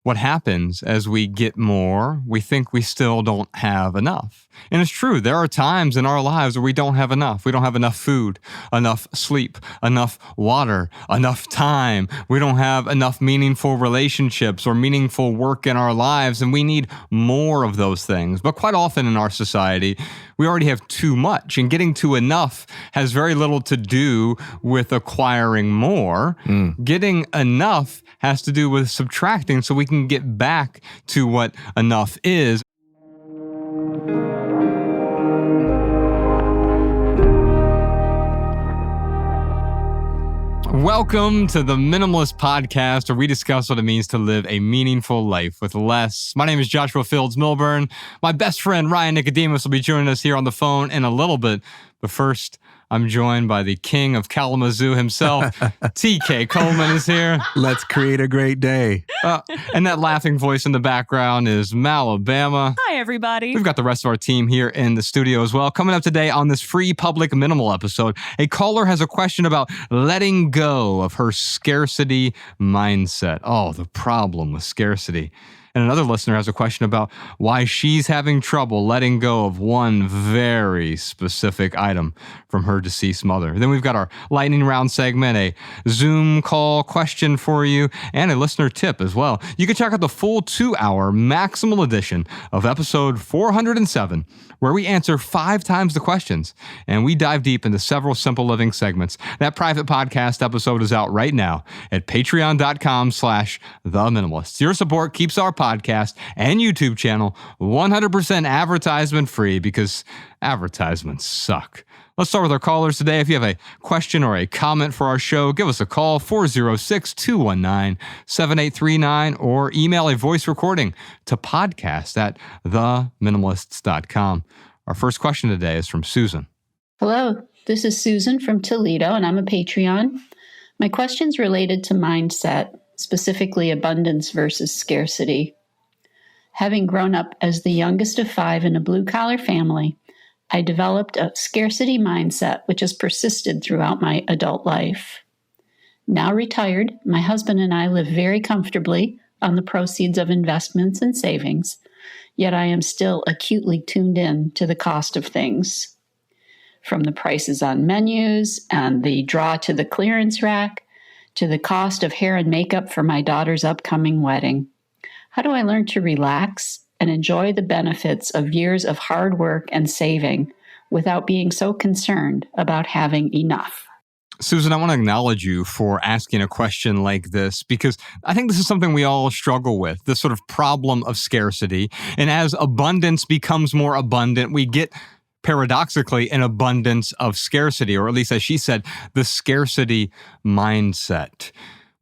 What happens as we get more, we think we still don't have enough. And it's true, there are times in our lives where we don't have enough. We don't have enough food, enough sleep, enough water, enough time. We don't have enough meaningful relationships or meaningful work in our lives, and we need more of those things. But quite often in our society, we already have too much, and getting to enough has very little to do with acquiring more. Getting enough has to do with subtracting so we can get back to what enough is. Welcome to the Minimalist Podcast, where we discuss what it means to live a meaningful life with less. My name is Joshua Fields Milburn. My best friend, Ryan Nicodemus, will be joining us here on the phone in a little bit. But first, I'm joined by the king of Kalamazoo himself. TK Coleman is here. Let's create a great day. And that laughing voice in the background is Malabama. Hi, everybody. We've got the rest of our team here in the studio as well. Coming up today on this free public minimal episode, a caller has a question about letting go of her scarcity mindset. Oh, the problem with scarcity. And another listener has a question about why she's having trouble letting go of one very specific item from her deceased mother. Then we've got our lightning round segment, a Zoom call question for you, and a listener tip as well. You can check out the full 2-hour maximal edition of episode 407, where we answer 5 times the questions, and we dive deep into several simple living segments. That private podcast episode is out right now at patreon.com/theminimalist. Your support keeps our podcast and YouTube channel 100% advertisement free because advertisements suck. Let's start with our callers today. If you have a question or a comment for our show, give us a call, 406-219-7839, or email a voice recording to podcast@theminimalists.com. Our first question today is from Susan. Hello, this is Susan from Toledo, and I'm a Patreon. My question's related to mindset, specifically abundance versus scarcity. Having grown up as the youngest of 5 in a blue-collar family, I developed a scarcity mindset which has persisted throughout my adult life. Now retired, my husband and I live very comfortably on the proceeds of investments and savings, yet I am still acutely tuned in to the cost of things. From the prices on menus and the draw to the clearance rack, to the cost of hair and makeup for my daughter's upcoming wedding. How do I learn to relax and enjoy the benefits of years of hard work and saving without being so concerned about having enough? Susan, I want to acknowledge you for asking a question like this because I think this is something we all struggle with, this sort of problem of scarcity. And as abundance becomes more abundant, we get paradoxically an abundance of scarcity, or at least as she said, the scarcity mindset.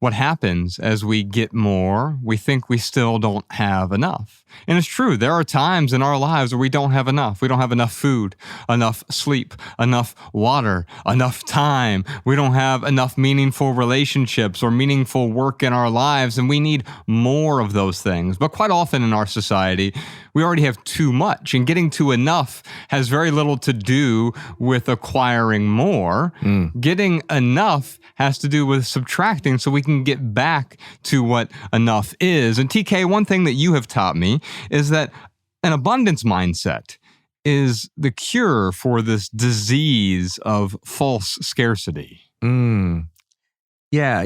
What happens as we get more, we think we still don't have enough. And it's true, there are times in our lives where we don't have enough. We don't have enough food, enough sleep, enough water, enough time. We don't have enough meaningful relationships or meaningful work in our lives, and we need more of those things. But quite often in our society, we already have too much, and getting to enough has very little to do with acquiring more. Getting enough has to do with subtracting so we can get back to what enough is. And TK, one thing that you have taught me is that an abundance mindset is the cure for this disease of false scarcity. Yeah,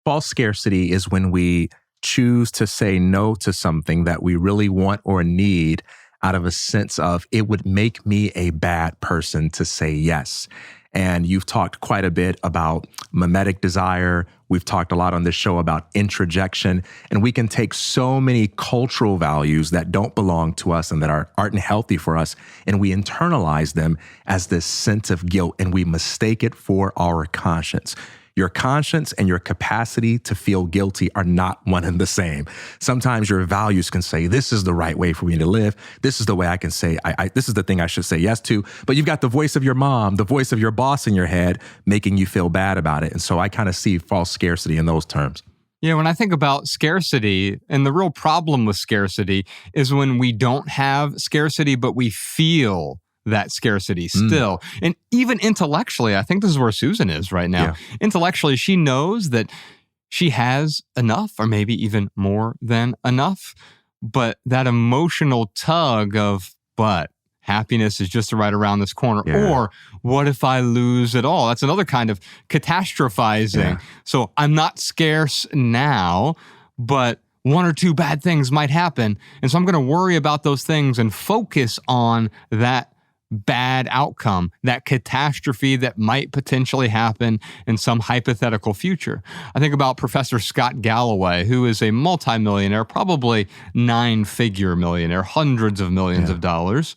false scarcity is when we choose to say no to something that we really want or need out of a sense of it would make me a bad person to say yes. And you've talked quite a bit about mimetic desire. We've talked a lot on this show about introjection. And we can take so many cultural values that don't belong to us and that aren't healthy for us, and we internalize them as this sense of guilt, and we mistake it for our conscience. Your conscience and your capacity to feel guilty are not one and the same. Sometimes your values can say, this is the right way for me to live. This is the way I can say, this is the thing I should say yes to. But you've got the voice of your mom, the voice of your boss in your head, making you feel bad about it. And so I kind of see false scarcity in those terms. Yeah, when I think about scarcity, and the real problem with scarcity is when we don't have scarcity, but we feel that scarcity still. And even intellectually, I think this is where Susan is right now. Yeah. Intellectually, she knows that she has enough or maybe even more than enough. But that emotional tug of, but happiness is just right around this corner. Yeah. Or what if I lose it all? That's another kind of catastrophizing. Yeah. So I'm not scarce now, but one or two bad things might happen. And so I'm going to worry about those things and focus on that bad outcome, that catastrophe that might potentially happen in some hypothetical future. I think about Professor Scott Galloway, who is a multimillionaire, probably 9-figure millionaire, hundreds of millions of dollars.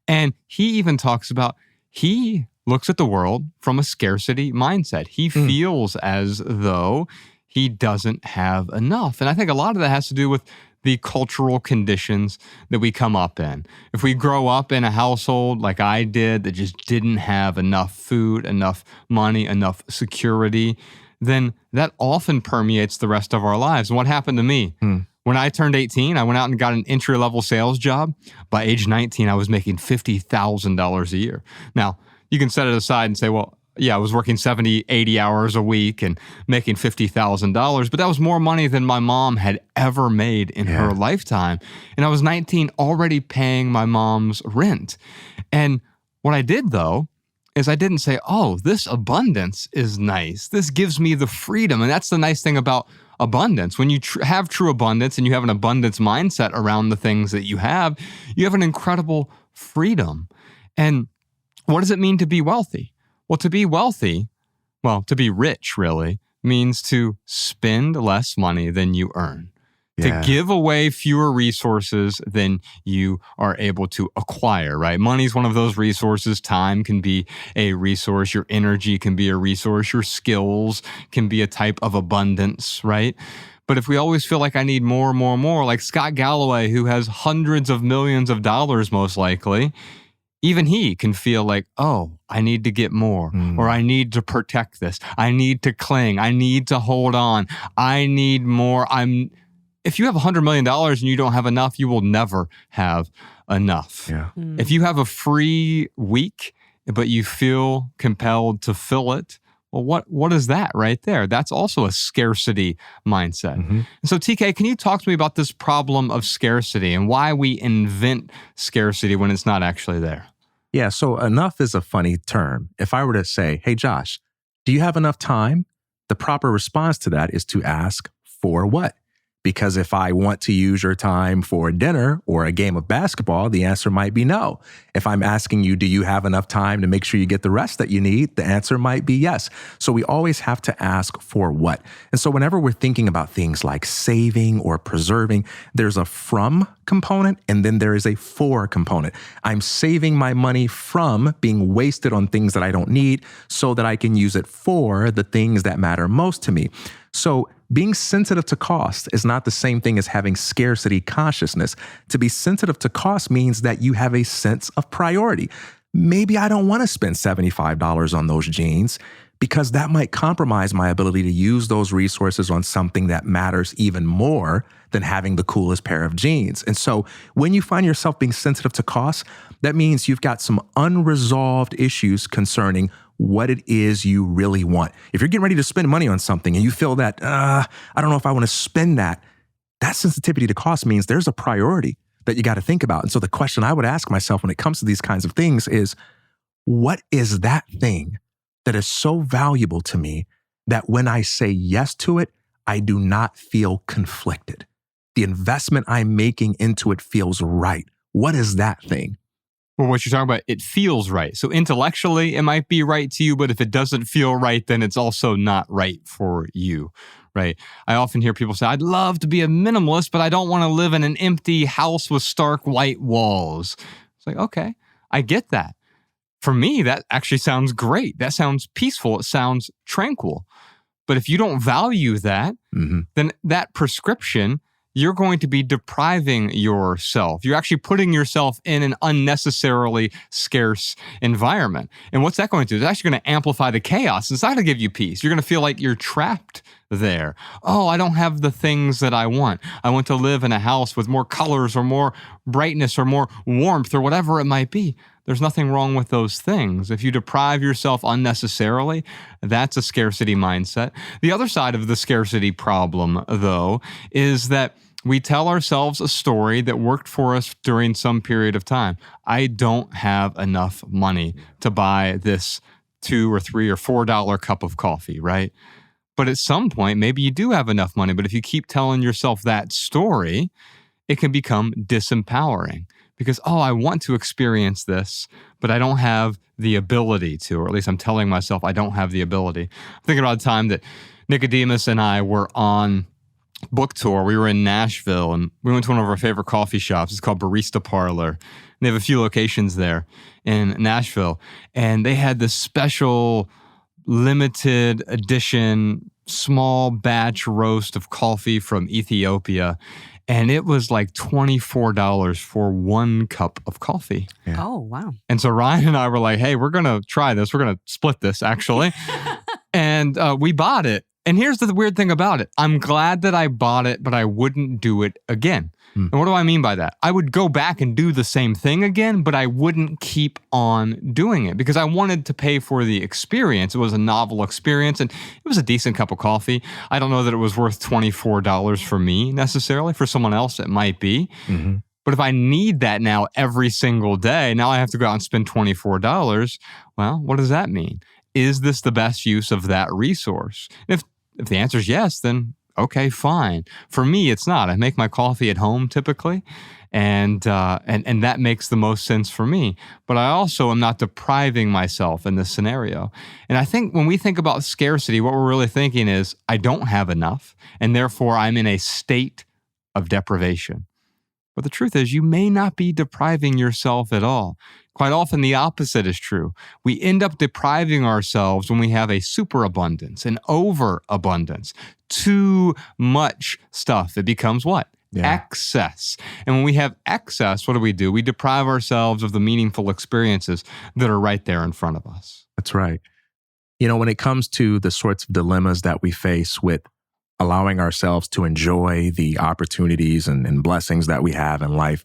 And he even talks about, he looks at the world from a scarcity mindset. He feels as though he doesn't have enough. And I think a lot of that has to do with the cultural conditions that we come up in. If we grow up in a household like I did that just didn't have enough food, enough money, enough security, then that often permeates the rest of our lives. And what happened to me? When I turned 18, I went out and got an entry-level sales job. By age 19, I was making $50,000 a year. Now, you can set it aside and say, well, yeah, I was working 70, 80 hours a week and making $50,000, but that was more money than my mom had ever made in her lifetime. And I was 19 already paying my mom's rent. And what I did, though, is I didn't say, oh, this abundance is nice. This gives me the freedom. And that's the nice thing about abundance. When you have true abundance and you have an abundance mindset around the things that you have an incredible freedom. And what does it mean to be wealthy? Well, to be wealthy, to be rich really, means to spend less money than you earn, to give away fewer resources than you are able to acquire, right? Money is one of those resources. Time can be a resource. Your energy can be a resource. Your skills can be a type of abundance, right? But if we always feel like I need more, like Scott Galloway, who has hundreds of millions of dollars most likely, even he can feel like, oh, I need to get more, or I need to protect this. I need to cling. I need to hold on. I need more. If you have $100 million and you don't have enough, you will never have enough. Yeah. If you have a free week, but you feel compelled to fill it, well, what is that right there? That's also a scarcity mindset. And so TK, can you talk to me about this problem of scarcity and why we invent scarcity when it's not actually there? Yeah, so enough is a funny term. If I were to say, hey, Josh, do you have enough time? The proper response to that is to ask, for what? Because if I want to use your time for dinner or a game of basketball, the answer might be no. If I'm asking you, do you have enough time to make sure you get the rest that you need? The answer might be yes. So we always have to ask for what. And so whenever we're thinking about things like saving or preserving, there's a from component and then there is a for component. I'm saving my money from being wasted on things that I don't need so that I can use it for the things that matter most to me. So being sensitive to cost is not the same thing as having scarcity consciousness. To be sensitive to cost means that you have a sense of priority. Maybe I don't want to spend $75 on those jeans because that might compromise my ability to use those resources on something that matters even more than having the coolest pair of jeans. And so when you find yourself being sensitive to cost, that means you've got some unresolved issues concerning what it is you really want. If you're getting ready to spend money on something and you feel that, I don't know if I want to spend that, that sensitivity to cost means there's a priority that you got to think about. And so the question I would ask myself when it comes to these kinds of things is, what is that thing that is so valuable to me that when I say yes to it, I do not feel conflicted? The investment I'm making into it feels right. What is that thing? Well, what you're talking about, it feels right. So intellectually, it might be right to you, but if it doesn't feel right, then it's also not right for you, right? I often hear people say, I'd love to be a minimalist, but I don't want to live in an empty house with stark white walls. It's like, okay, I get that. For me, that actually sounds great. That sounds peaceful. It sounds tranquil. But if you don't value that, then that prescription, you're going to be depriving yourself. You're actually putting yourself in an unnecessarily scarce environment. And what's that going to do? It's actually going to amplify the chaos. It's not going to give you peace. You're going to feel like you're trapped there. Oh, I don't have the things that I want. I want to live in a house with more colors or more brightness or more warmth or whatever it might be. There's nothing wrong with those things. If you deprive yourself unnecessarily, that's a scarcity mindset. The other side of the scarcity problem, though, is that we tell ourselves a story that worked for us during some period of time. I don't have enough money to buy this $2 or $3 or $4 cup of coffee, right? But at some point, maybe you do have enough money. But if you keep telling yourself that story, it can become disempowering because, oh, I want to experience this, but I don't have the ability to, or at least I'm telling myself I don't have the ability. I'm thinking about a time that Nicodemus and I were on book tour. We were in Nashville and we went to one of our favorite coffee shops. It's called Barista Parlor. They have a few locations there in Nashville. And they had this special limited edition small batch roast of coffee from Ethiopia. And it was like $24 for one cup of coffee. Yeah. Oh, wow. And so Ryan and I were like, hey, we're going to try this. We're going to split this, actually. And we bought it. And here's the weird thing about it. I'm glad that I bought it, but I wouldn't do it again. And what do I mean by that? I would go back and do the same thing again, but I wouldn't keep on doing it because I wanted to pay for the experience. It was a novel experience and it was a decent cup of coffee. I don't know that it was worth $24 for me necessarily. For someone else, it might be. Mm-hmm. But if I need that now every single day, now I have to go out and spend $24. Well, what does that mean? Is this the best use of that resource? If the answer is yes, then okay, fine. For me, it's not. I make my coffee at home typically, and that makes the most sense for me. But I also am not depriving myself in this scenario. And I think when we think about scarcity, what we're really thinking is, I don't have enough, and therefore I'm in a state of deprivation. But the truth is, you may not be depriving yourself at all. Quite often, the opposite is true. We end up depriving ourselves when we have a superabundance, an overabundance, too much stuff. It becomes what? Yeah. Excess. And when we have excess, what do? We deprive ourselves of the meaningful experiences that are right there in front of us. That's right. You know, when it comes to the sorts of dilemmas that we face with allowing ourselves to enjoy the opportunities and blessings that we have in life,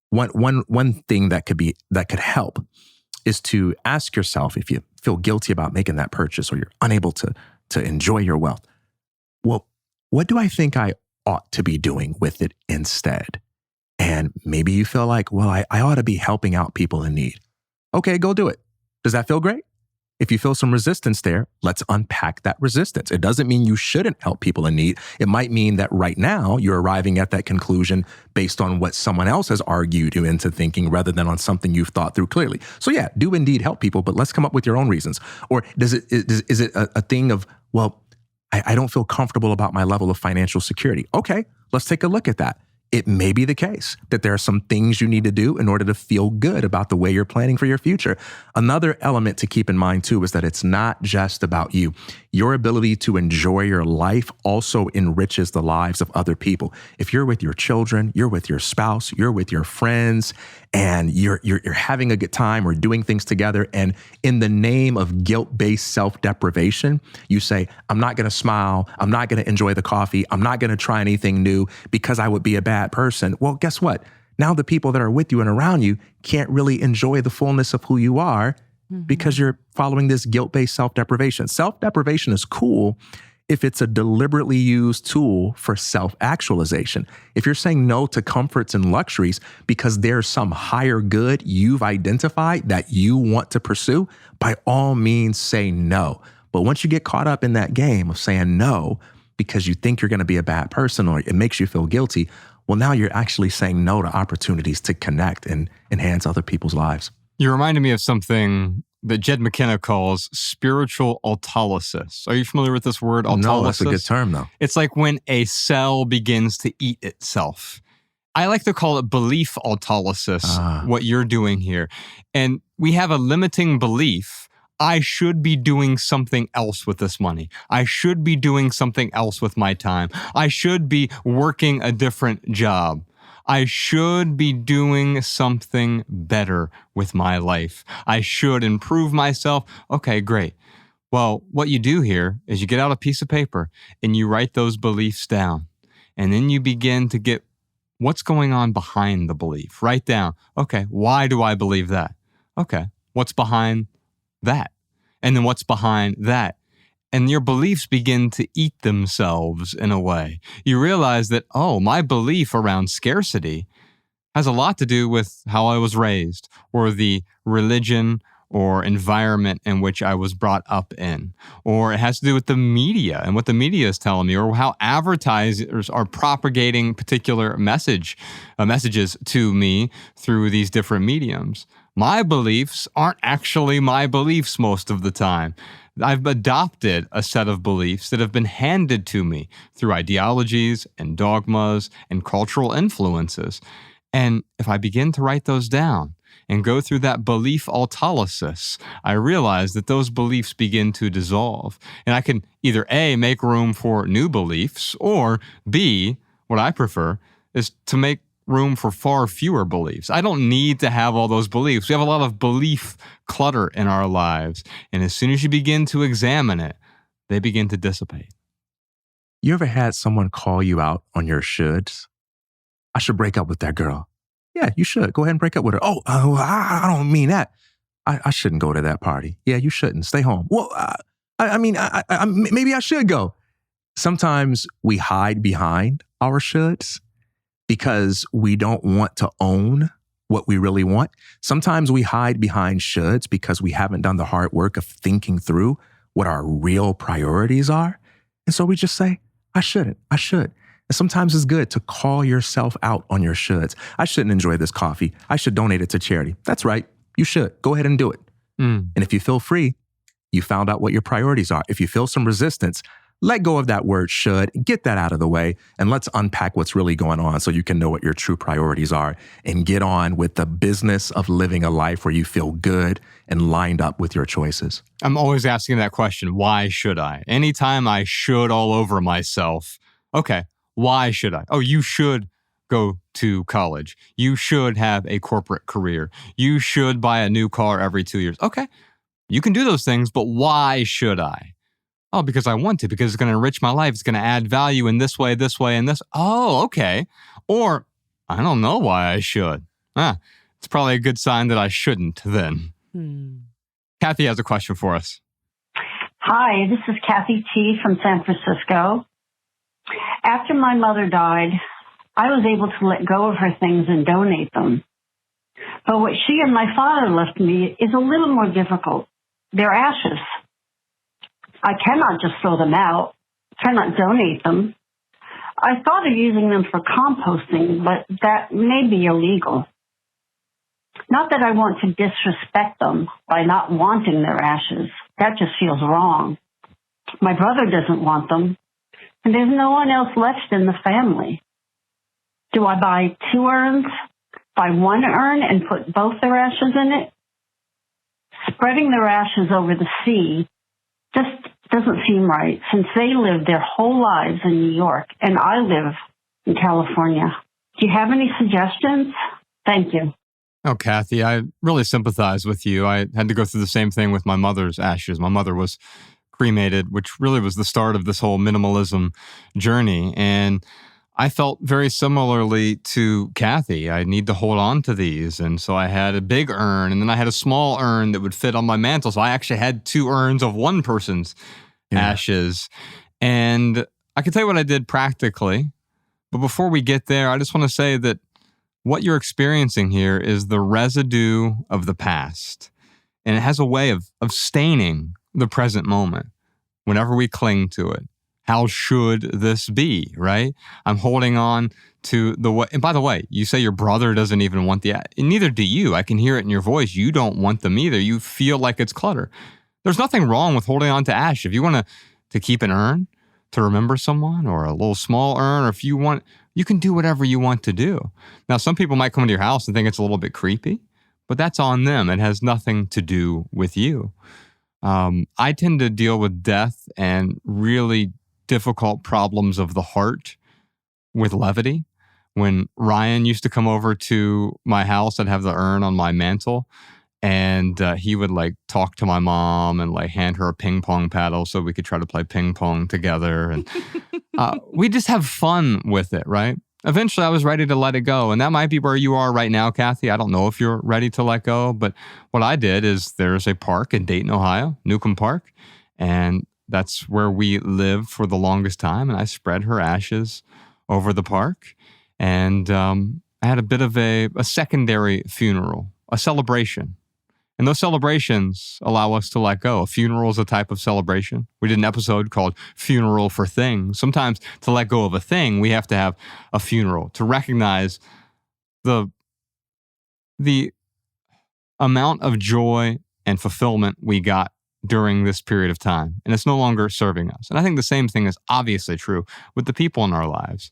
one thing that could help is to ask yourself, if you feel guilty about making that purchase or you're unable to enjoy your wealth, well, what do I think I ought to be doing with it instead? And maybe you feel like, well, I ought to be helping out people in need. Okay, go do it. Does that feel great? If you feel some resistance there, let's unpack that resistance. It doesn't mean you shouldn't help people in need. It might mean that right now you're arriving at that conclusion based on what someone else has argued you into thinking rather than on something you've thought through clearly. So yeah, do indeed help people, but let's come up with your own reasons. Or is it a thing of, well, I don't feel comfortable about my level of financial security. Okay, let's take a look at that. It may be the case that there are some things you need to do in order to feel good about the way you're planning for your future. Another element to keep in mind too is that it's not just about you. Your ability to enjoy your life also enriches the lives of other people. If you're with your children, you're with your spouse, you're with your friends, and you're having a good time or doing things together, and in the name of guilt-based self-deprivation, you say, I'm not going to smile, I'm not going to enjoy the coffee, I'm not going to try anything new because I would be a bad person. Well, guess what? Now the people that are with you and around you can't really enjoy the fullness of who you are because you're following this guilt-based self-deprivation. Self-deprivation is cool if it's a deliberately used tool for self-actualization. If you're saying no to comforts and luxuries because there's some higher good you've identified that you want to pursue, by all means say no. But once you get caught up in that game of saying no because you think you're going to be a bad person or it makes you feel guilty, well, now you're actually saying no to opportunities to connect and enhance other people's lives. You reminded me of something that Jed McKenna calls spiritual autolysis. Are you familiar with this word, autolysis? No, that's a good term, though. It's like when a cell begins to eat itself. I like to call it belief autolysis, what you're doing here. And we have a limiting belief. I should be doing something else with this money. I should be doing something else with my time. I should be working a different job. I should be doing something better with my life. I should improve myself. Okay, great. Well, what you do here is you get out a piece of paper and you write those beliefs down. And then you begin to get what's going on behind the belief. Write down, okay, why do I believe that? Okay, what's behind that? And then what's behind that? And your beliefs begin to eat themselves in a way. You realize that, oh, my belief around scarcity has a lot to do with how I was raised or the religion or environment in which I was brought up in. Or it has to do with the media and what the media is telling me, or how advertisers are propagating particular messages to me through these different mediums. My beliefs aren't actually my beliefs most of the time. I've adopted a set of beliefs that have been handed to me through ideologies and dogmas and cultural influences. And if I begin to write those down and go through that belief autolysis, I realize that those beliefs begin to dissolve. And I can either A, make room for new beliefs, or B, what I prefer, is to make room for far fewer beliefs. I don't need to have all those beliefs. We have a lot of belief clutter in our lives. And as soon as you begin to examine it, they begin to dissipate. You ever had someone call you out on your shoulds? I should break up with that girl. Yeah, you should. Go ahead and break up with her. Oh, I don't mean that. I shouldn't go to that party. Yeah, you shouldn't. Stay home. Well, maybe I should go. Sometimes we hide behind our shoulds because we don't want to own what we really want. Sometimes we hide behind shoulds because we haven't done the hard work of thinking through what our real priorities are. And so we just say, I shouldn't. I should. And sometimes it's good to call yourself out on your shoulds. I shouldn't enjoy this coffee. I should donate it to charity. That's right. You should. Go ahead and do it. And if you feel free, you found out what your priorities are. If you feel some resistance, let go of that word should, get that out of the way, and let's unpack what's really going on so you can know what your true priorities are and get on with the business of living a life where you feel good and lined up with your choices. I'm always asking that question, why should I? Anytime I should all over myself, okay, why should I? Oh, you should go to college. You should have a corporate career. You should buy a new car every 2 years. Okay, you can do those things, but why should I? Oh, because I want to, because it's going to enrich my life. It's going to add value in this way, and this. Oh, okay. Or I don't know why I should. It's probably a good sign that I shouldn't then. Kathy has a question for us. Hi, this is Kathy T. from San Francisco. After my mother died, I was able to let go of her things and donate them. But what she and my father left me is a little more difficult. Their ashes. I cannot just throw them out, cannot donate them. I thought of using them for composting, but that may be illegal. Not that I want to disrespect them by not wanting their ashes. That just feels wrong. My brother doesn't want them, and there's no one else left in the family. Do I buy 2 urns, buy 1 urn, and put both their ashes in it? Spreading their ashes over the sea just doesn't seem right, since they lived their whole lives in New York, and I live in California. Do you have any suggestions? Thank you. Oh, Kathy, I really sympathize with you. I had to go through the same thing with my mother's ashes. My mother was cremated, which really was the start of this whole minimalism journey. And I felt very similarly to Kathy. I need to hold on to these. And so I had a big urn, and then I had a small urn that would fit on my mantle. So I actually had 2 urns of one person's ashes. And I can tell you what I did practically. But before we get there, I just want to say that what you're experiencing here is the residue of the past. And it has a way of staining the present moment whenever we cling to it. How should this be, right? I'm holding on to the way. And by the way, you say your brother doesn't even want and neither do you. I can hear it in your voice. You don't want them either. You feel like it's clutter. There's nothing wrong with holding on to ash. If you want to keep an urn to remember someone, or a little small urn, or if you want, you can do whatever you want to do. Now, some people might come into your house and think it's a little bit creepy, but that's on them. It has nothing to do with you. I tend to deal with death and really difficult problems of the heart with levity. When Ryan used to come over to my house, I'd have the urn on my mantle, And he would like talk to my mom and like hand her a ping pong paddle so we could try to play ping pong together. And we just have fun with it, right? Eventually I was ready to let it go. And that might be where you are right now, Kathy. I don't know if you're ready to let go, but what I did is there's a park in Dayton, Ohio, Newcomb Park. And that's where we lived for the longest time. And I spread her ashes over the park. And I had a bit of a secondary funeral, a celebration. And those celebrations allow us to let go. A funeral is a type of celebration. We did an episode called Funeral for Things. Sometimes to let go of a thing, we have to have a funeral to recognize the amount of joy and fulfillment we got during this period of time. And it's no longer serving us. And I think the same thing is obviously true with the people in our lives.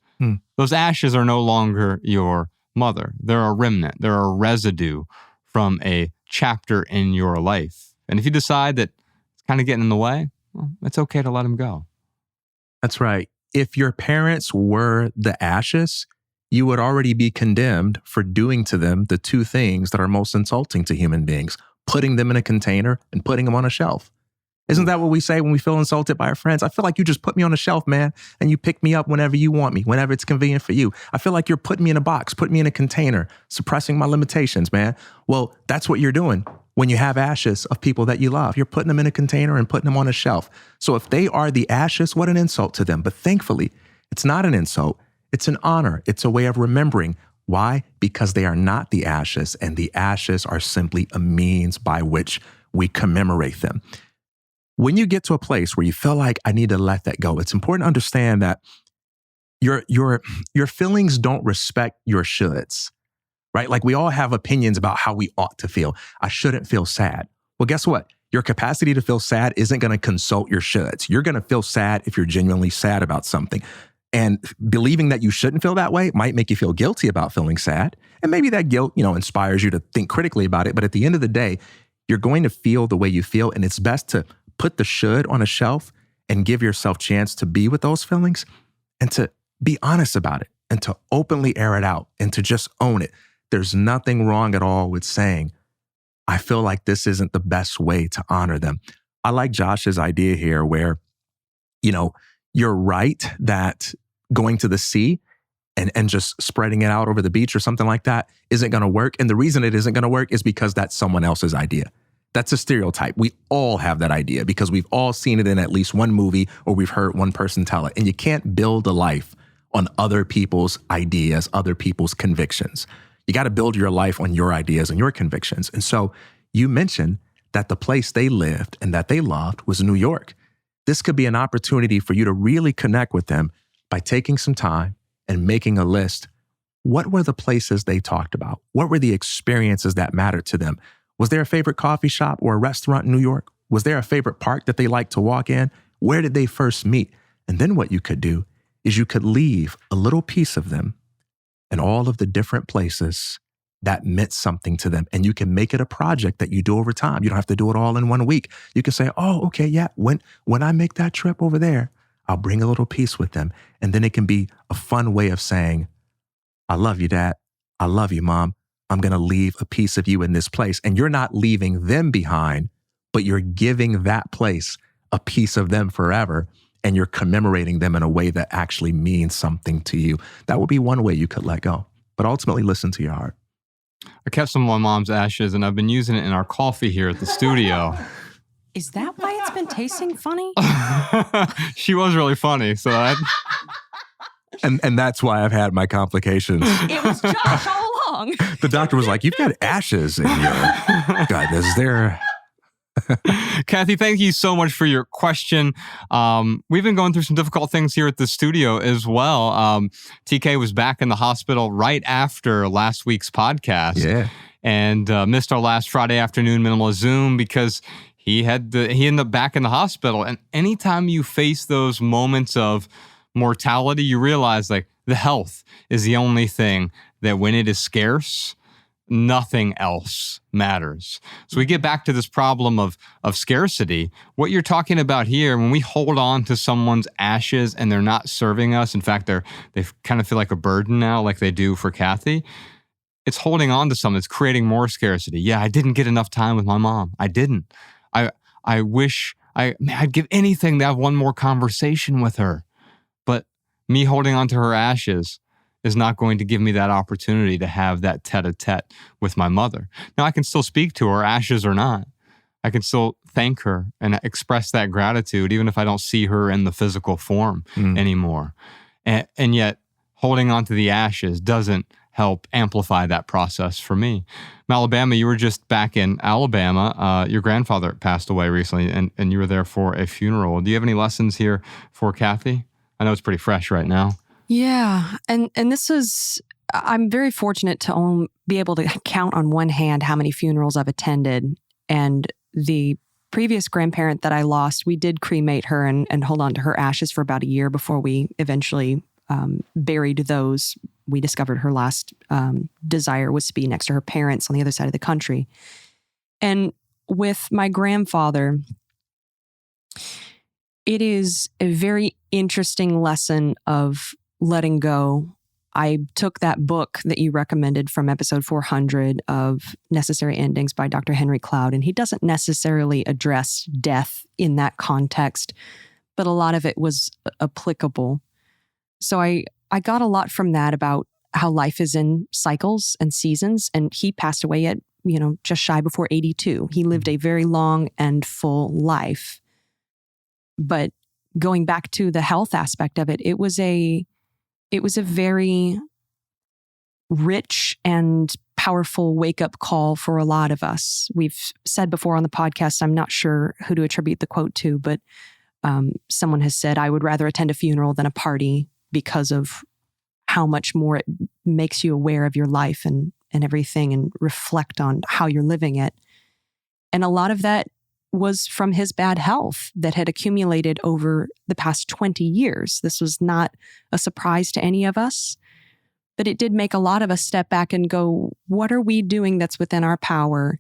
Those ashes are no longer your mother. They're a remnant. They're a residue from a chapter in your life. And if you decide that it's kind of getting in the way, well, it's okay to let them go. That's right. If your parents were the ashes, you would already be condemned for doing to them the two things that are most insulting to human beings, putting them in a container and putting them on a shelf. Isn't that what we say when we feel insulted by our friends? I feel like you just put me on a shelf, man, and you pick me up whenever you want me, whenever it's convenient for you. I feel like you're putting me in a box, putting me in a container, suppressing my limitations, man. Well, that's what you're doing when you have ashes of people that you love. You're putting them in a container and putting them on a shelf. So if they are the ashes, what an insult to them. But thankfully, it's not an insult. It's an honor. It's a way of remembering. Why? Because they are not the ashes, and the ashes are simply a means by which we commemorate them. When you get to a place where you feel like I need to let that go, it's important to understand that your feelings don't respect your shoulds, right? Like we all have opinions about how we ought to feel. I shouldn't feel sad. Well, guess what? Your capacity to feel sad isn't going to consult your shoulds. You're going to feel sad if you're genuinely sad about something. And believing that you shouldn't feel that way might make you feel guilty about feeling sad. And maybe that guilt, inspires you to think critically about it. But at the end of the day, you're going to feel the way you feel. And it's best to put the should on a shelf and give yourself a chance to be with those feelings and to be honest about it and to openly air it out and to just own it. There's nothing wrong at all with saying, I feel like this isn't the best way to honor them. I like Josh's idea here where, you're right that going to the sea and just spreading it out over the beach or something like that isn't going to work. And the reason it isn't going to work is because that's someone else's idea. That's a stereotype. We all have that idea because we've all seen it in at least one movie or we've heard one person tell it. And you can't build a life on other people's ideas, other people's convictions. You got to build your life on your ideas and your convictions. And so you mentioned that the place they lived and that they loved was New York. This could be an opportunity for you to really connect with them by taking some time and making a list. What were the places they talked about? What were the experiences that mattered to them? Was there a favorite coffee shop or a restaurant in New York? Was there a favorite park that they liked to walk in? Where did they first meet? And then what you could do is you could leave a little piece of them in all of the different places that meant something to them. And you can make it a project that you do over time. You don't have to do it all in 1 week. You can say, oh, okay, yeah, when I make that trip over there, I'll bring a little piece with them. And then it can be a fun way of saying, I love you, Dad. I love you, Mom. I'm going to leave a piece of you in this place. And you're not leaving them behind, but you're giving that place a piece of them forever. And you're commemorating them in a way that actually means something to you. That would be one way you could let go. But ultimately, listen to your heart. I kept some of my mom's ashes and I've been using it in our coffee here at the studio. Is that why it's been tasting funny? She was really funny. So And that's why I've had my complications. It was Josh all along. The doctor was like, you've got ashes in your gut. Is there... Kathy, thank you so much for your question. We've been going through some difficult things here at the studio as well. TK was back in the hospital right after last week's podcast. Yeah. And missed our last Friday afternoon Minimalist Zoom because he ended up back in the hospital. And anytime you face those moments of mortality, you realize like the health is the only thing that when it is scarce, nothing else matters. So we get back to this problem of scarcity. What you're talking about here, when we hold on to someone's ashes and they're not serving us, in fact, they kind of feel like a burden now, like they do for Kathy. it's holding on to something. It's creating more scarcity. Yeah, I didn't get enough time with my mom. I didn't. I wish I'd give anything to have one more conversation with her. But me holding on to her ashes is not going to give me that opportunity to have that tete-a-tete with my mother. Now, I can still speak to her, ashes or not. I can still thank her and express that gratitude, even if I don't see her in the physical form anymore. And yet, holding on to the ashes doesn't help amplify that process for me. Alabama, you were just back in Alabama. Your grandfather passed away recently, and you were there for a funeral. Do you have any lessons here for Kathy? I know it's pretty fresh right now. Yeah. And this is, I'm very fortunate to be able to count on one hand how many funerals I've attended. And the previous grandparent that I lost, we did cremate her and hold on to her ashes for about a year before we eventually buried those. We discovered her last desire was to be next to her parents on the other side of the country. And with my grandfather, it is a very interesting lesson of letting go. I took that book that you recommended from episode 400 of Necessary Endings by Dr. Henry Cloud, and he doesn't necessarily address death in that context, but a lot of it was applicable. So I got a lot from that about how life is in cycles and seasons, and he passed away at, just shy before 82. He lived a very long and full life. But going back to the health aspect of it, it was a very rich and powerful wake-up call for a lot of us. We've said before on the podcast, I'm not sure who to attribute the quote to, but someone has said, I would rather attend a funeral than a party because of how much more it makes you aware of your life and everything and reflect on how you're living it. And a lot of that was from his bad health that had accumulated over the past 20 years. This was not a surprise to any of us, but it did make a lot of us step back and go, what are we doing that's within our power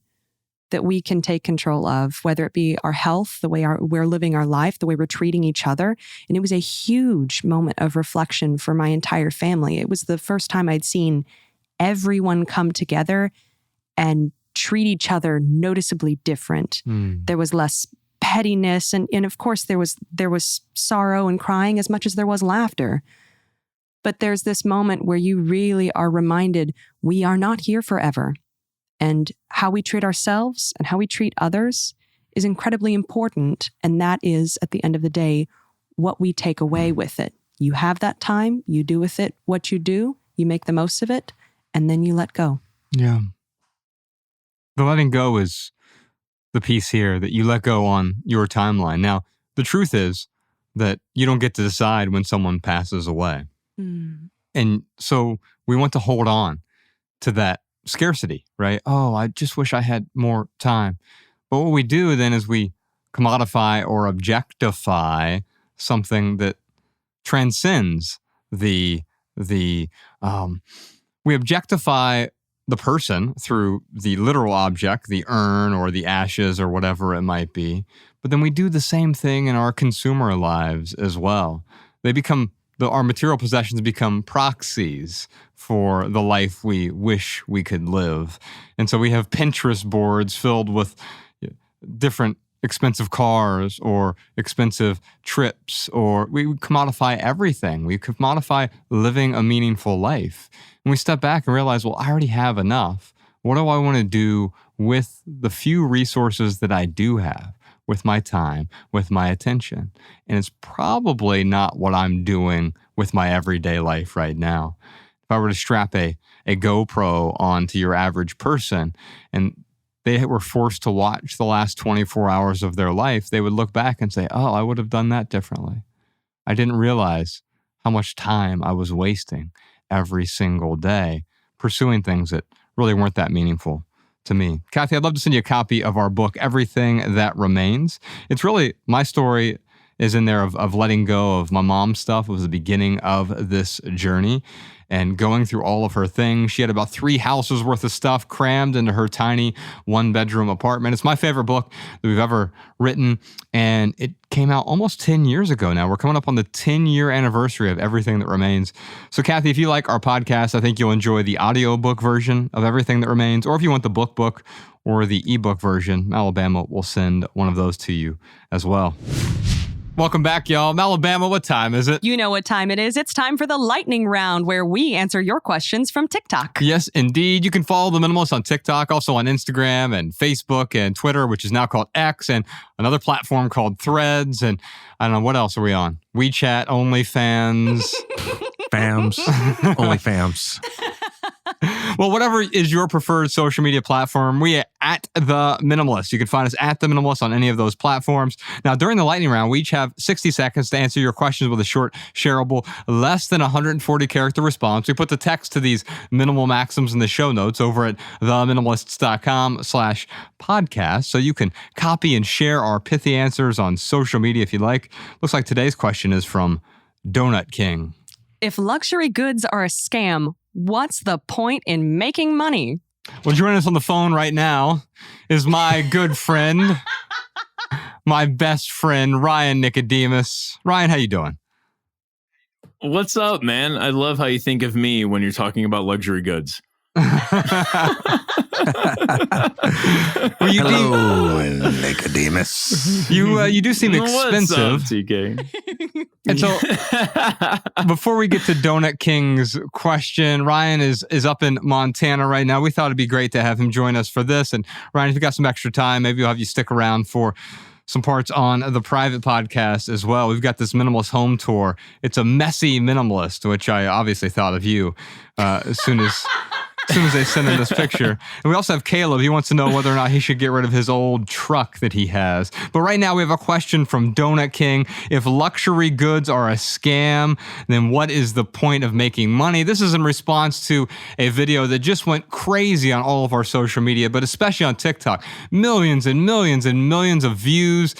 that we can take control of, whether it be our health, the way we're living our life, the way we're treating each other. And it was a huge moment of reflection for my entire family. It was the first time I'd seen everyone come together and treat each other noticeably different. There was less pettiness. And of course, there was sorrow and crying as much as there was laughter. But there's this moment where you really are reminded we are not here forever. And how we treat ourselves and how we treat others is incredibly important. And that is, at the end of the day, what we take away with it. You have that time, you do with it what you do, you make the most of it, and then you let go. Yeah. The letting go is the piece here that you let go on your timeline. Now, the truth is that you don't get to decide when someone passes away. And so we want to hold on to that scarcity, right? Oh, I just wish I had more time. But what we do then is we commodify or objectify something that transcends we objectify the person through the literal object, the urn or the ashes or whatever it might be. But then we do the same thing in our consumer lives as well. They become our material possessions become proxies for the life we wish we could live. And so we have Pinterest boards filled with different expensive cars or expensive trips, or we commodify everything. We commodify living a meaningful life. And we step back and realize, well, I already have enough. What do I want to do with the few resources that I do have? With my time, with my attention. And it's probably not what I'm doing with my everyday life right now. If I were to strap a GoPro onto your average person and they were forced to watch the last 24 hours of their life, they would look back and say, oh, I would have done that differently. I didn't realize how much time I was wasting every single day pursuing things that really weren't that meaningful to me. Kathy, I'd love to send you a copy of our book, Everything That Remains. It's really my story is in there of letting go of my mom's stuff. It was the beginning of this journey and going through all of her things. She had about 3 houses worth of stuff crammed into her tiny 1-bedroom apartment. It's my favorite book that we've ever written, and it came out almost 10 years ago now. We're coming up on the 10-year anniversary of Everything That Remains. So, Kathy, if you like our podcast, I think you'll enjoy the audiobook version of Everything That Remains, or if you want the book or the ebook version, Alabama will send one of those to you as well. Welcome back, y'all. Alabama, what time is it? You know what time it is. It's time for the lightning round, where we answer your questions from TikTok. Yes, indeed. You can follow The Minimalists on TikTok, also on Instagram and Facebook and Twitter, which is now called X, and another platform called Threads. And I don't know, what else are we on? WeChat, OnlyFans. Fams. OnlyFams. Well, whatever is your preferred social media platform, we are at The Minimalists. You can find us at The Minimalists on any of those platforms. Now, during the lightning round, we each have 60 seconds to answer your questions with a short, shareable, less than 140-character response. We put the text to these minimal maxims in the show notes over at theminimalists.com/podcast, so you can copy and share our pithy answers on social media if you like. Looks like today's question is from Donut King. If luxury goods are a scam, what's the point in making money? Well, joining us on the phone right now is my good friend, my best friend, Ryan Nicodemus. Ryan, how you doing? What's up, man? I love how you think of me when you're talking about luxury goods. Well, Hello, Nicodemus. You do seem expensive. What's up, TK? And so, before we get to Donut King's question, Ryan is up in Montana right now. We thought it'd be great to have him join us for this. And Ryan, if you got some extra time, maybe we'll have you stick around for some parts on the private podcast as well. We've got this minimalist home tour. It's a messy minimalist, which I obviously thought of you as soon as they sent in this picture. And we also have Caleb. He wants to know whether or not he should get rid of his old truck that he has. But right now we have a question from Donut King. If luxury goods are a scam, then what is the point of making money? This is in response to a video that just went crazy on all of our social media, but especially on TikTok. Millions and millions and millions of views,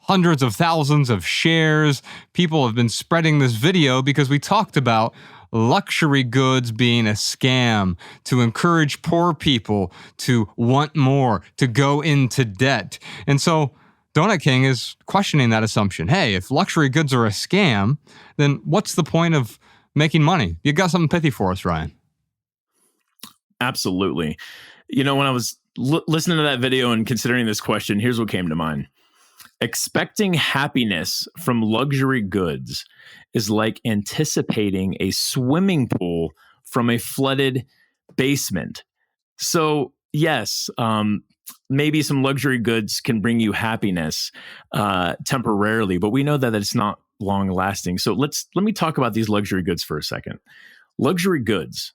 hundreds of thousands of shares. People have been spreading this video because we talked about luxury goods being a scam, to encourage poor people to want more, to go into debt. And so Donut King is questioning that assumption. Hey, if luxury goods are a scam, then what's the point of making money? You got something pithy for us, Ryan? Absolutely. You know, when I was listening to that video and considering this question, here's what came to mind. Expecting happiness from luxury goods is like anticipating a swimming pool from a flooded basement. So, yes, maybe some luxury goods can bring you happiness temporarily, but we know that it's not long lasting. So let me talk about these luxury goods for a second. Luxury goods,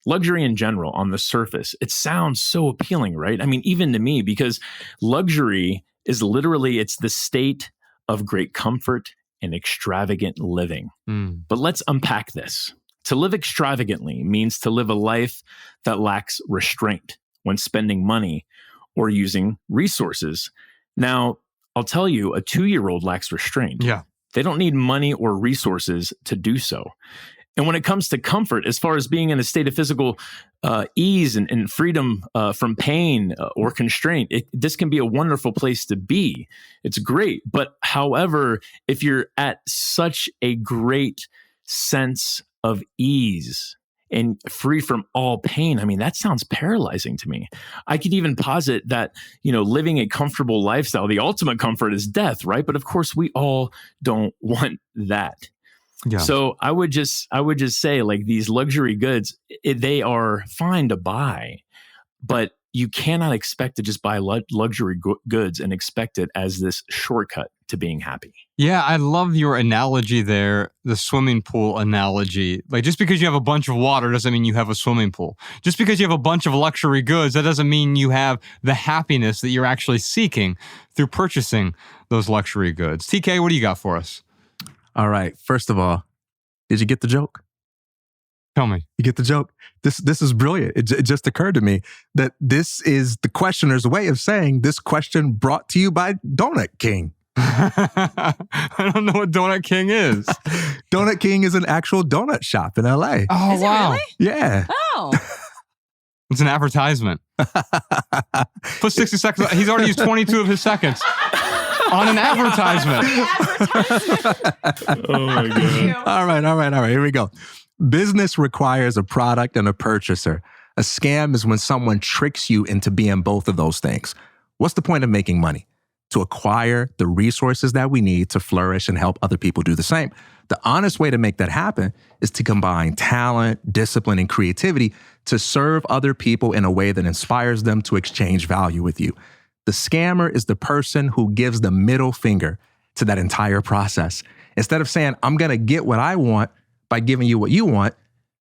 luxury in general, on the surface, it sounds so appealing, right? I mean, even to me, because luxury is literally, it's the state of great comfort and extravagant living. But let's unpack this. To live extravagantly means to live a life that lacks restraint when spending money or using resources. Now, I'll tell you, a 2-year-old lacks restraint. Yeah. They don't need money or resources to do so. And when it comes to comfort, as far as being in a state of physical ease and freedom from pain or constraint, this can be a wonderful place to be. It's great. But however, if you're at such a great sense of ease and free from all pain, I mean, that sounds paralyzing to me. I could even posit that, living a comfortable lifestyle, the ultimate comfort is death, right? But of course, we all don't want that. Yeah. So I would just say, like, these luxury goods, they are fine to buy, but you cannot expect to just buy luxury goods and expect it as this shortcut to being happy. Yeah, I love your analogy there, the swimming pool analogy. Like, just because you have a bunch of water doesn't mean you have a swimming pool. Just because you have a bunch of luxury goods, that doesn't mean you have the happiness that you're actually seeking through purchasing those luxury goods. TK, what do you got for us? All right. First of all, did you get the joke? Tell me. You get the joke? This is brilliant. It just occurred to me that this is the questioner's way of saying this question brought to you by Donut King. I don't know what Donut King is. Donut King is an actual donut shop in LA. Oh, Is it wow. really? Yeah. Oh, It's an advertisement. Put 60 seconds. He's already used 22 of his seconds on an advertisement. Oh my God. All right. Here we go. Business requires a product and a purchaser. A scam is when someone tricks you into being both of those things. What's the point of making money? To acquire the resources that we need to flourish and help other people do the same. The honest way to make that happen is to combine talent, discipline, and creativity to serve other people in a way that inspires them to exchange value with you. The scammer is the person who gives the middle finger to that entire process. Instead of saying, I'm going to get what I want by giving you what you want,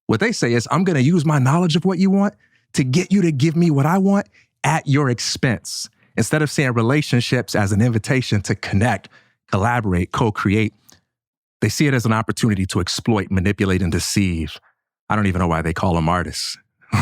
what they say is, I'm going to use my knowledge of what you want to get you to give me what I want at your expense. Instead of seeing relationships as an invitation to connect, collaborate, co-create, they see it as an opportunity to exploit, manipulate, and deceive. I don't even know why they call them artists.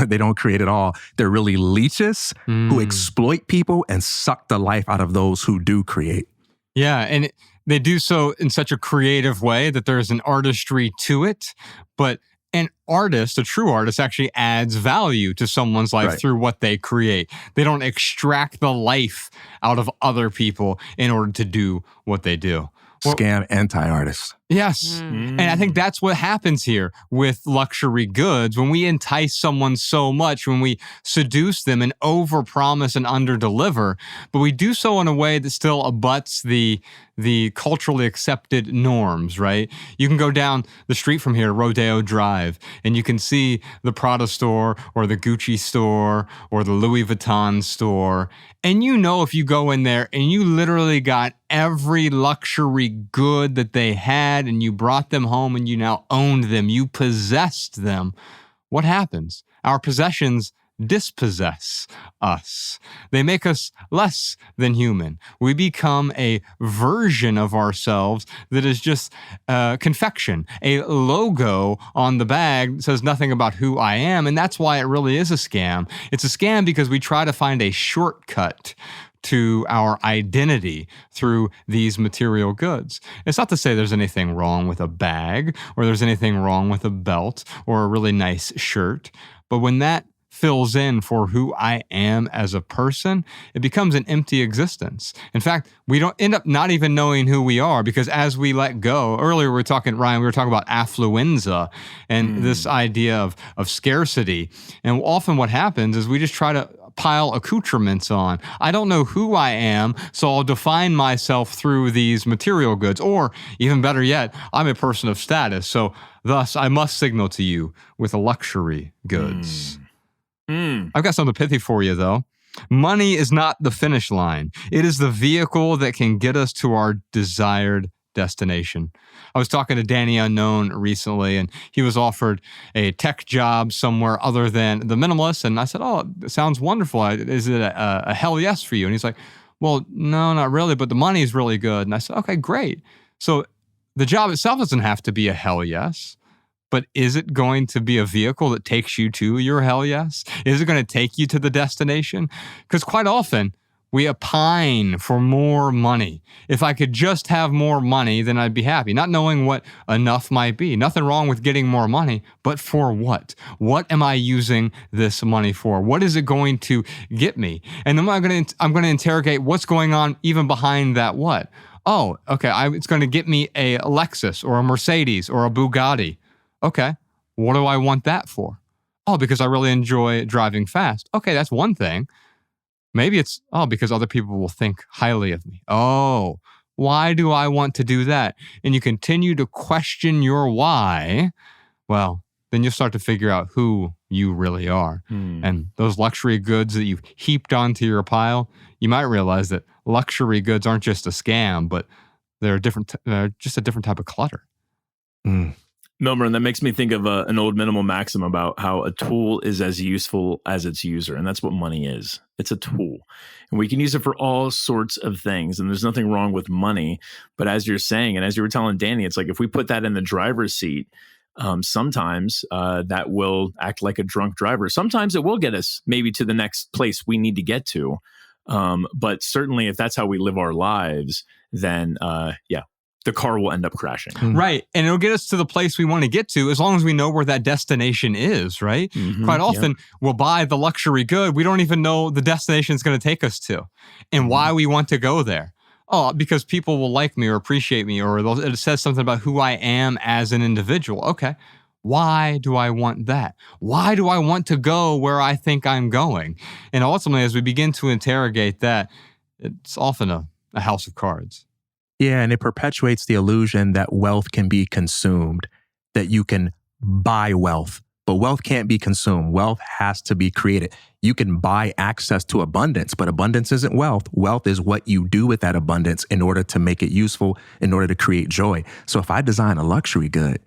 They don't create at all. They're really leeches who exploit people and suck the life out of those who do create. Yeah, and they do so in such a creative way that there's an artistry to it. But an artist, a true artist, actually adds value to someone's life through what they create. They don't extract the life out of other people in order to do what they do. Scam anti-artists. Yes. And I think that's what happens here with luxury goods. When we entice someone so much, when we seduce them and overpromise and underdeliver, but we do so in a way that still abuts the culturally accepted norms, right? You can go down the street from here, Rodeo Drive, and you can see the Prada store or the Gucci store or the Louis Vuitton store. And you know if you go in there and you literally got every luxury good that they had and you brought them home and you now owned them, you possessed them, what happens? Our possessions dispossess us. They make us less than human. We become a version of ourselves that is just confection, a logo on the bag that says nothing about who I am. And that's why it really is a scam. It's a scam because we try to find a shortcut to our identity through these material goods. It's not to say there's anything wrong with a bag or there's anything wrong with a belt or a really nice shirt, but when that fills in for who I am as a person, it becomes an empty existence. In fact, we don't end up not even knowing who we are because as we let go, earlier we were talking about affluenza and this idea of scarcity. And often what happens is we just try to pile accoutrements on. I don't know who I am, so I'll define myself through these material goods. Or even better yet, I'm a person of status, so thus I must signal to you with luxury goods. I've got something pithy for you, though. Money is not the finish line. It is the vehicle that can get us to our desired destination. I was talking to Danny Unknown recently, and he was offered a tech job somewhere other than the Minimalists. And I said, oh, it sounds wonderful. Is it a hell yes for you? And he's like, well, no, not really, but the money is really good. And I said, okay, great. So the job itself doesn't have to be a hell yes. But is it going to be a vehicle that takes you to your hell yes? Is it going to take you to the destination? Because quite often, we opine for more money. If I could just have more money, then I'd be happy. Not knowing what enough might be. Nothing wrong with getting more money, but for what? What am I using this money for? What is it going to get me? And then I'm going to interrogate what's going on even behind that what. Oh, okay, it's going to get me a Lexus or a Mercedes or a Bugatti. Okay, what do I want that for? Oh, because I really enjoy driving fast. Okay, that's one thing. Maybe it's, because other people will think highly of me. Oh, why do I want to do that? And you continue to question your why, well, then you'll start to figure out who you really are. And those luxury goods that you've heaped onto your pile, you might realize that luxury goods aren't just a scam, but they're just a different type of clutter. Milmer, and that makes me think of an old minimal maxim about how a tool is as useful as its user. And that's what money is. It's a tool. And we can use it for all sorts of things. And there's nothing wrong with money. But as you're saying, and as you were telling Danny, it's like if we put that in the driver's seat, sometimes that will act like a drunk driver. Sometimes it will get us maybe to the next place we need to get to. But certainly if that's how we live our lives, then the car will end up crashing. Right. And it'll get us to the place we want to get to as long as we know where that destination is, right? Quite often we'll buy the luxury good. We don't even know the destination it's going to take us to and why we want to go there. Oh, because people will like me or appreciate me, or it says something about who I am as an individual. Okay. Why do I want that? Why do I want to go where I think I'm going? And ultimately, as we begin to interrogate that, it's often a house of cards. Yeah, and it perpetuates the illusion that wealth can be consumed, that you can buy wealth, but wealth can't be consumed. Wealth has to be created. You can buy access to abundance, but abundance isn't wealth. Wealth is what you do with that abundance in order to make it useful, in order to create joy. So if I design a luxury good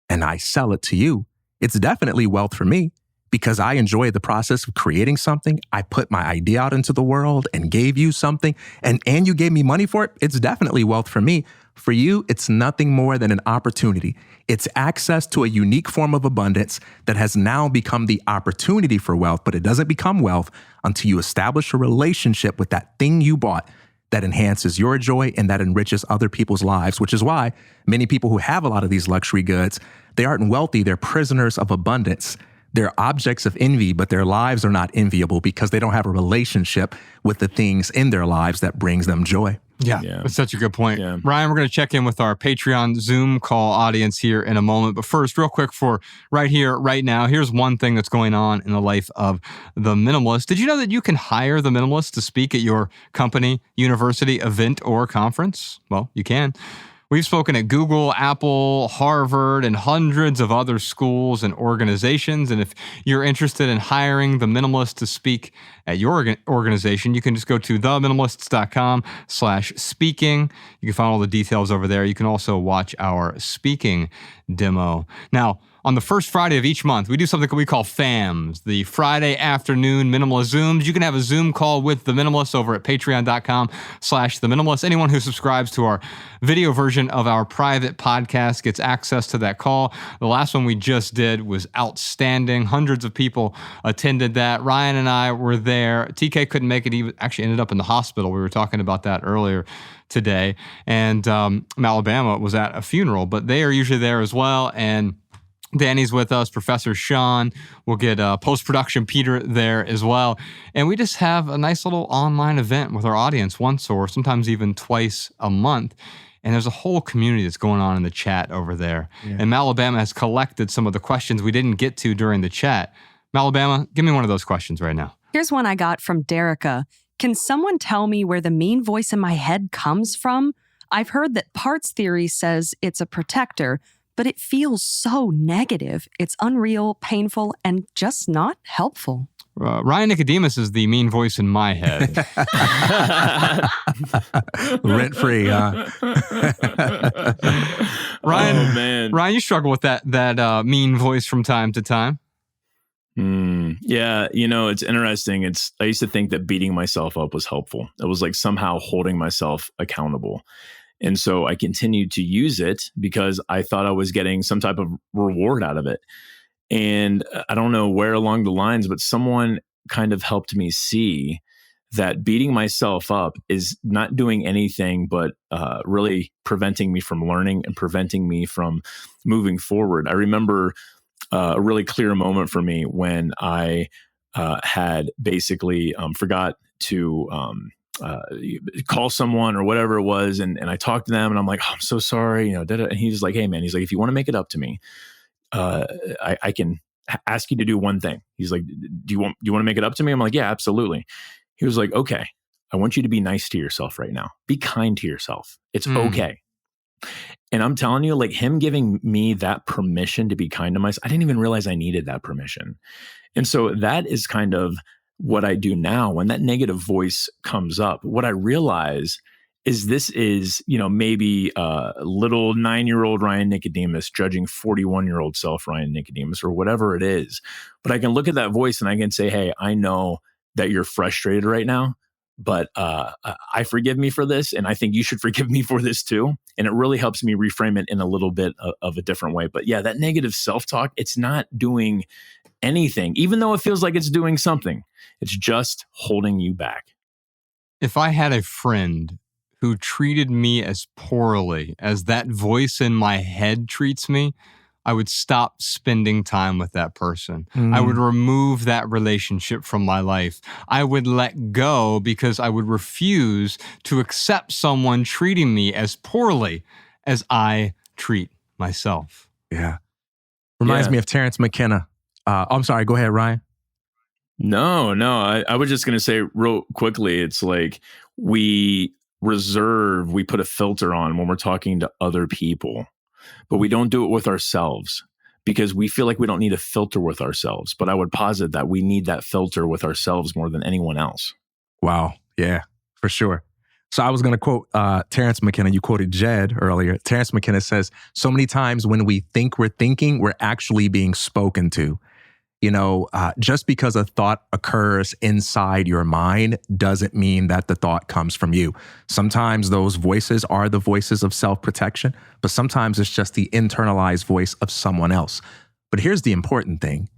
and I sell it to you, it's definitely wealth for me, because I enjoy the process of creating something. I put my idea out into the world and gave you something, and you gave me money for it. It's definitely wealth for me. For you, it's nothing more than an opportunity. It's access to a unique form of abundance that has now become the opportunity for wealth, but it doesn't become wealth until you establish a relationship with that thing you bought that enhances your joy and that enriches other people's lives, which is why many people who have a lot of these luxury goods, they aren't wealthy. They're prisoners of abundance. They're objects of envy, but their lives are not enviable because they don't have a relationship with the things in their lives that brings them joy. Yeah, that's such a good point. Yeah. Ryan, we're going to check in with our Patreon Zoom call audience here in a moment. But first, real quick for right here, right now, here's one thing that's going on in the life of the minimalist. Did you know that you can hire the minimalist to speak at your company, university, event, or conference? Well, you can. We've spoken at Google, Apple, Harvard, and hundreds of other schools and organizations. And if you're interested in hiring the minimalist to speak at your organization, you can just go to theminimalists.com/speaking. You can find all the details over there. You can also watch our speaking demo. Now, on the first Friday of each month, we do something we call FAMs, the Friday afternoon minimalist Zooms. You can have a Zoom call with the minimalist over at patreon.com/theminimalist. Anyone who subscribes to our video version of our private podcast gets access to that call. The last one we just did was outstanding. Hundreds of people attended that. Ryan and I were there. TK couldn't make it. He actually ended up in the hospital. We were talking about that earlier today. And Alabama was at a funeral, but they are usually there as well. And Danny's with us, Professor Sean. We'll get post-production Peter there as well. And we just have a nice little online event with our audience once or sometimes even twice a month. And there's a whole community that's going on in the chat over there. Yeah. And Alabama has collected some of the questions we didn't get to during the chat. Alabama, give me one of those questions right now. Here's one I got from Derica. Can someone tell me where the mean voice in my head comes from? I've heard that parts theory says it's a protector, but it feels so negative. It's unreal, painful, and just not helpful. Ryan Nicodemus is the mean voice in my head. Rent-free, huh? Ryan, oh, man. Ryan, you struggle with that mean voice from time to time. Yeah, it's interesting. I used to think that beating myself up was helpful. It was like somehow holding myself accountable. And so I continued to use it because I thought I was getting some type of reward out of it. And I don't know where along the lines, but someone kind of helped me see that beating myself up is not doing anything but really preventing me from learning and preventing me from moving forward. I remember a really clear moment for me when I had basically forgot to call someone or whatever it was. And I talked to them and I'm like, oh, I'm so sorry. And he's like, hey man, he's like, if you want to make it up to me, I can ask you to do one thing. He's like, do you want to make it up to me? I'm like, yeah, absolutely. He was like, okay, I want you to be nice to yourself right now. Be kind to yourself. It's okay. And I'm telling you, like him giving me that permission to be kind to myself, I didn't even realize I needed that permission. And so that is kind of what I do now. When that negative voice comes up, what I realize is this is, maybe little 9-year-old Ryan Nicodemus judging 41-year-old self Ryan Nicodemus or whatever it is. But I can look at that voice and I can say, hey, I know that you're frustrated right now, but I forgive me for this. And I think you should forgive me for this too. And it really helps me reframe it in a little bit of a different way. But yeah, that negative self-talk, it's not doing anything, even though it feels like it's doing something. It's just holding you back. If I had a friend who treated me as poorly as that voice in my head treats me, I would stop spending time with that person. I would remove that relationship from my life. I would let go because I would refuse to accept someone treating me as poorly as I treat myself. Yeah. Reminds me of Terrence McKenna. I'm sorry, go ahead, Ryan. No. I was just going to say real quickly, it's like we put a filter on when we're talking to other people, but we don't do it with ourselves because we feel like we don't need a filter with ourselves. But I would posit that we need that filter with ourselves more than anyone else. Wow. Yeah, for sure. So I was going to quote Terrence McKenna. You quoted Jed earlier. Terrence McKenna says, so many times when we think we're thinking, we're actually being spoken to. You know, just because a thought occurs inside your mind doesn't mean that the thought comes from you. Sometimes those voices are the voices of self-protection, but sometimes it's just the internalized voice of someone else. But here's the important thing.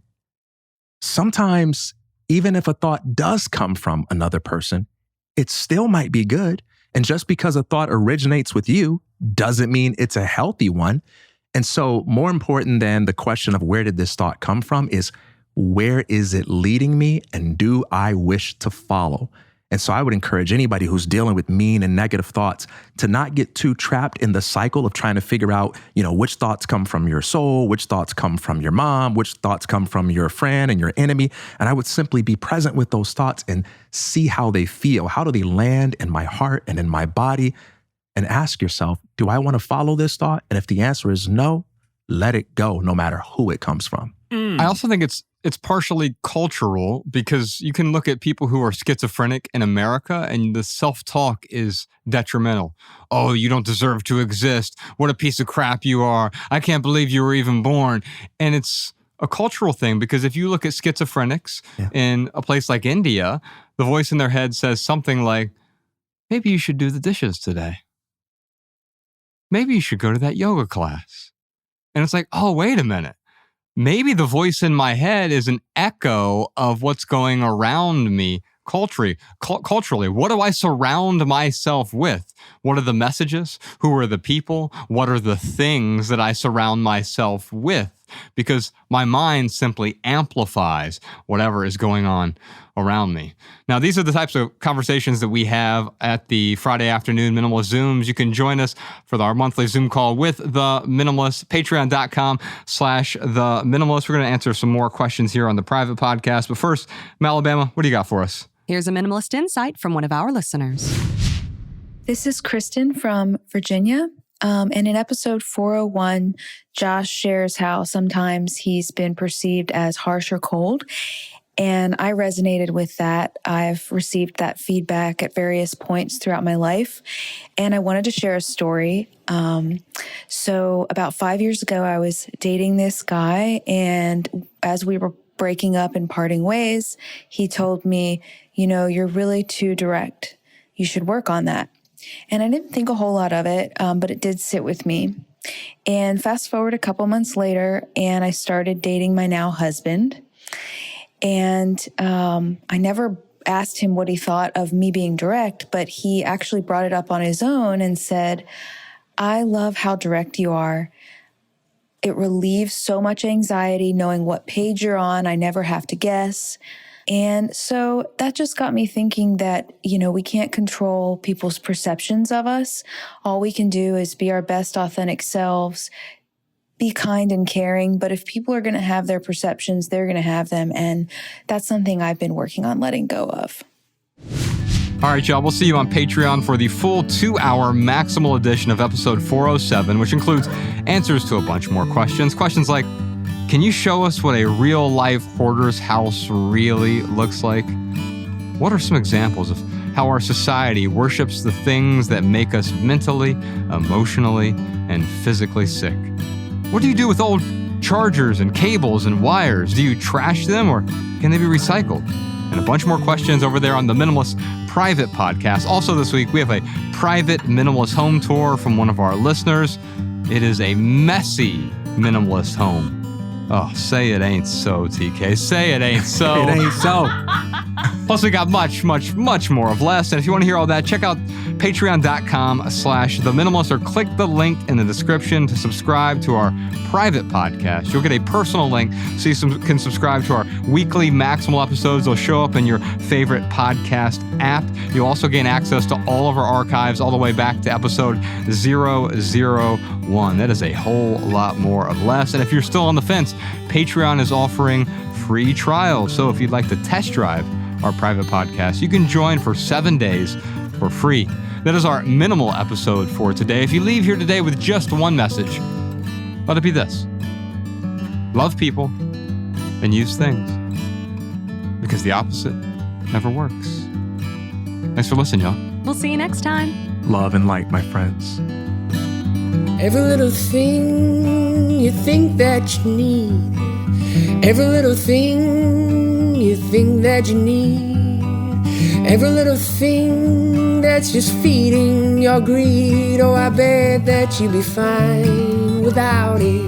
Sometimes, even if a thought does come from another person, it still might be good. And just because a thought originates with you doesn't mean it's a healthy one. And so more important than the question of where did this thought come from is where is it leading me and do I wish to follow? And so I would encourage anybody who's dealing with mean and negative thoughts to not get too trapped in the cycle of trying to figure out, which thoughts come from your soul, which thoughts come from your mom, which thoughts come from your friend and your enemy. And I would simply be present with those thoughts and see how they feel. How do they land in my heart and in my body? And ask yourself, do I want to follow this thought? And if the answer is no, let it go, no matter who it comes from. I also think it's partially cultural because you can look at people who are schizophrenic in America and the self-talk is detrimental. Oh, you don't deserve to exist. What a piece of crap you are. I can't believe you were even born. And it's a cultural thing because if you look at schizophrenics in a place like India, the voice in their head says something like, maybe you should do the dishes today. Maybe you should go to that yoga class. And it's like, oh, wait a minute. Maybe the voice in my head is an echo of what's going around me culturally. What do I surround myself with? What are the messages? Who are the people? What are the things that I surround myself with? Because my mind simply amplifies whatever is going on around me. Now, these are the types of conversations that we have at the Friday afternoon Minimalist Zooms. You can join us for our monthly Zoom call with The Minimalists, patreon.com/The Minimalists. We're going to answer some more questions here on the private podcast. But first, Malabama, what do you got for us? Here's a minimalist insight from one of our listeners. This is Kristen from Virginia. And in episode 401, Josh shares how sometimes he's been perceived as harsh or cold. And I resonated with that. I've received that feedback at various points throughout my life. And I wanted to share a story. So about 5 years ago, I was dating this guy. And as we were breaking up and parting ways, he told me, you're really too direct. You should work on that. And I didn't think a whole lot of it, but it did sit with me. And fast forward a couple months later, and I started dating my now husband. And I never asked him what he thought of me being direct, but he actually brought it up on his own and said, I love how direct you are. It relieves so much anxiety knowing what page you're on. I never have to guess. And so that just got me thinking that, we can't control people's perceptions of us. All we can do is be our best authentic selves, be kind and caring. But if people are going to have their perceptions, they're going to have them. And that's something I've been working on letting go of. All right, y'all, we'll see you on Patreon for the full 2-hour maximal edition of episode 407, which includes answers to a bunch more questions. Questions like, can you show us what a real-life hoarder's house really looks like? What are some examples of how our society worships the things that make us mentally, emotionally, and physically sick? What do you do with old chargers and cables and wires? Do you trash them or can they be recycled? And a bunch more questions over there on the Minimalist private podcast. Also this week, we have a private Minimalist home tour from one of our listeners. It is a messy Minimalist home. Oh, say it ain't so, TK. Say it ain't so. It ain't so. Plus, we got much, much, much more of less. And if you want to hear all that, check out patreon.com/theminimalist, or click the link in the description to subscribe to our private podcast. You'll get a personal link so you can subscribe to our weekly Maximal episodes. They'll show up in your favorite podcast app. You'll also gain access to all of our archives all the way back to episode 001. That is a whole lot more of less. And if you're still on the fence, Patreon is offering free trials. So if you'd like to test drive our private podcast, you can join for 7 days for free. That is our minimal episode for today. If you leave here today with just one message, let it be this: love people and use things, because the opposite never works. Thanks for listening, y'all. We'll see you next time. Love and light, my friends. Every little thing you think that you need, every little thing you think that you need, every little thing that's just feeding your greed. Oh, I bet that you'd be fine without it.